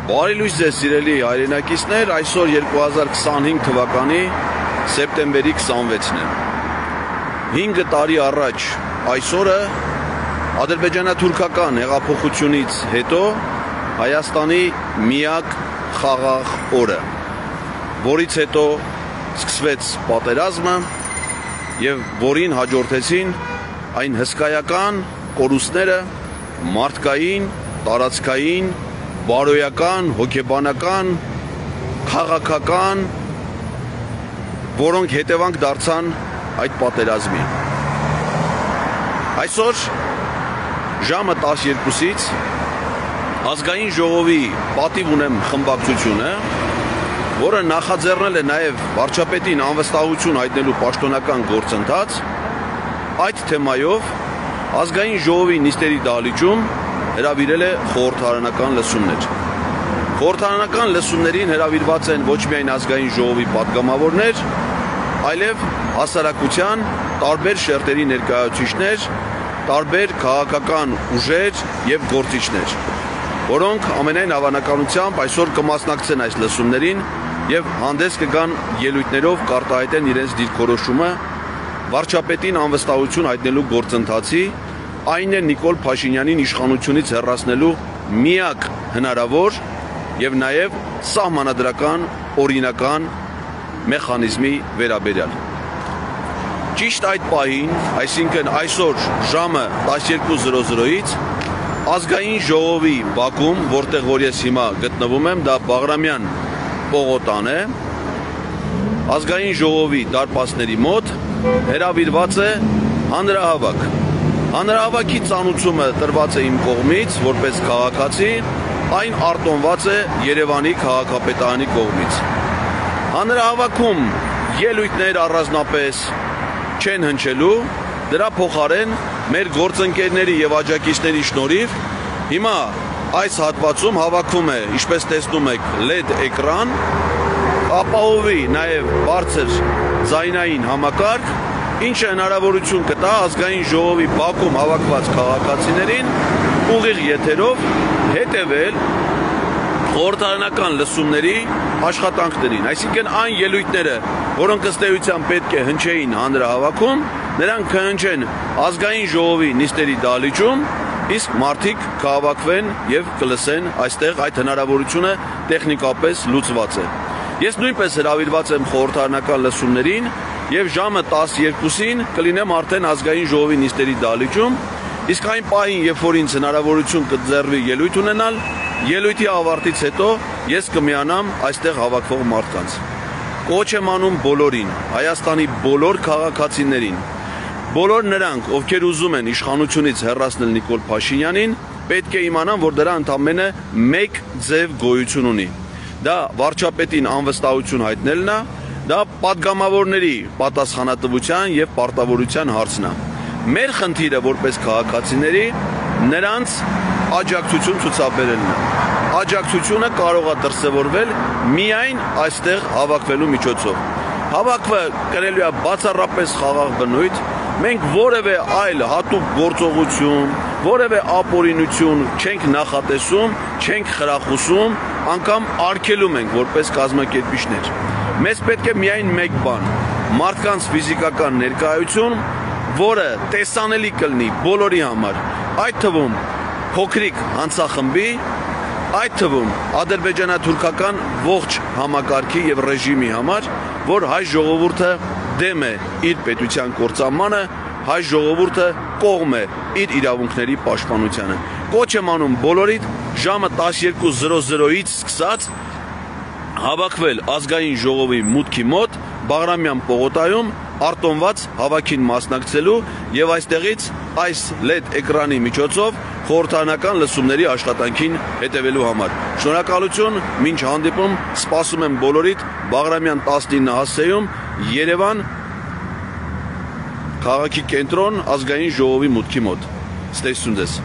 Բարի լույս ձեզ սիրելի հայրենակիցներ, այսօր 2025 թվականի սեպտեմբերի 26-ն է։ 5 տարի առաջ այսօրը ադրբեջանա-թուրքական հեղափոխությունից հետո Հայաստանի միակ խաղաղ օրը, որից հետո սկսվեց պատերազմը եւ որին հաջորդեցին այն հսկայական կորուստները մարդկային, տարածքային, բարոյական, հոգեբանական, քաղաքական, որոնք հետևանք դարձան այդ պատերազմի։ Այսօր ժամը 12-ից Ազգային ժողովի պատիվ ունեմ խմբակցությունը, որը նախաձեռնել է նաև վարչապետին անվստահություն հայտնելու պաշտոնական գործընթաց, այդ թեմայով Ազգային ժողովի նիստերի դահլիճում հրավիրել է խորհրդարանական լսումներ։ Խորհրդարանական լսումներին հրավիրված են ոչ միայն Ազգային ժողովի պատգամավորներ, այլև հասարակության տարբեր շերտերի ներկայացուցիչներ, տարբեր քաղաքական ուժեր եւ գործիչներ, որոնք ամենայն հավանականությամբ այսօր կմասնակցեն այս լսումներին եւ հանդես կգան ելույթներով կարտահայտեն իրենց դիրքորոշումը վարչապետին անվստահություն հայտնելու գործընթացի, այն է Նիկոլ Փաշինյանին իշխանությունից հեռացնելու միակ հնարավոր եւ նաեւ սահմանադրական օրինական մեխանիզմի վերաբերյալ։ Ճիշտ այդ պահին, այսինքն այսօր ժամը 12:00-ից Ազգային ժողովի բակում, որտեղ որ ես հիմա գտնվում եմ, դա Բաղրամյան պողոտան է, Ազգային ժողովի դարպասների մոտ հրավիրված է հանրահավաք։ Հանրահավաքի ծանուցումը տրված է իմ կողմից, որպես քաղաքացի, այն արտոնված է Երևանի քաղաքապետարանի կողմից։ Հանրահավաքում ելույթներ առանձնապես չեն հնչելու, դրա փոխարեն մեր գործընկերների եւ աջակիցների շնորհիվ հիմա այս հատվածում հավաքվում է, ինչպես տեսնում եք, LED էկրան, ապահովի նաեւ բարձր ձայնային համակարգ, ինչը հնարավորություն կտա Ազգային ժողովի բակում հավաքված քաղաքացիներին ուղիղ եթերով հետևել խորհրդարանական լսումների աշխատանքներին, այսինքն այն ելույթները, որոնք ըստ էության պետք է հնչեին հանրահավաքում, նրանք կհնչեն Ազգային ժողովի նիստերի դահլիճում, իսկ մարդիկ կհավաքվեն եւ կլսեն այստեղ այդ հնարավորությունը տեխնիկապես լուծված է։ Ես նույնպես հրավիրված եմ խորհրդարանական լսումներին եւ ժամը 12-ին կլինեմ արդեն Ազգային ժողովի նիստերի դահլիճում, իսկ այն պահին, երբ որ ինձ հնարավորություն կձեռվի ելույթ ունենալ, ելույթի ավարտից հետո ես կմիանամ այստեղ հավաքվող մարդկանց։ Կոչ եմ անում բոլորին, Հայաստանի բոլոր քաղաքացիներին, բոլոր նրանք, ովքեր ուզում են իշխանությունից հեռացնել Նիկոլ Փաշինյանին, պետք է իմանան, որ դրա ընդամենը մեկ ձև գոյություն ունի։ Դա վարչապետին անվստահություն հայտնելն է, դա պատգամավորների պատասխանատվության եւ պարտավորության հարցն է։ Մեր խնդիրը որպես քաղաքացիների նրանց աջակցություն ցուցաբերելն է։ Աջակցությունը կարող է դրսևորվել միայն այստեղ հավաքվելու միջոցով։ Հավաքվը կրելու է բացառապես խաղաղ բնույթ, մենք որևէ այլ հատուկ գործողություն, որևէ ապօրինություն չենք նախատեսում, չենք խրախուսում, անգամ արգելում ենք որպես կազմակերպիչներ։ Մեզ պետք է միայն մեկ բան՝ մարդկանց ֆիզիկական ներկայություն, որը տեսանելի կլինի բոլորի համար, այդ թվում փոքրիկ հանցախմբի, այդ թվում ադրբեջանա-թուրքական ողջ համակարգի եւ ռեժիմի համար, որ հայ ժողովուրդը դեմ է իր պետության կործանմանը, հայ ժողովուրդը կողմ է իր իրավունքների պաշտպանությանը։ Կոչ եմ անում բոլորիդ ժամը 12:00-ից սկսած հավաքվել Ազգային ժողովի մուտքի մոտ Բաղրամյան պողոտայում արտոնված հավաքին մասնակցելու եւ այստեղից այս LED էկրանի միջոցով խորհրդարանական լսումների աշխատանքին հետևելու համար։ Շնորհակալություն, մինչ հանդիպում, սպասում եմ բոլորիդ Բաղրամյան 19 հասցեում Երևան քաղաքի կենտրոն Ազգային ժողովի մուտքի մոտ։ Ստեսություն ձեզ։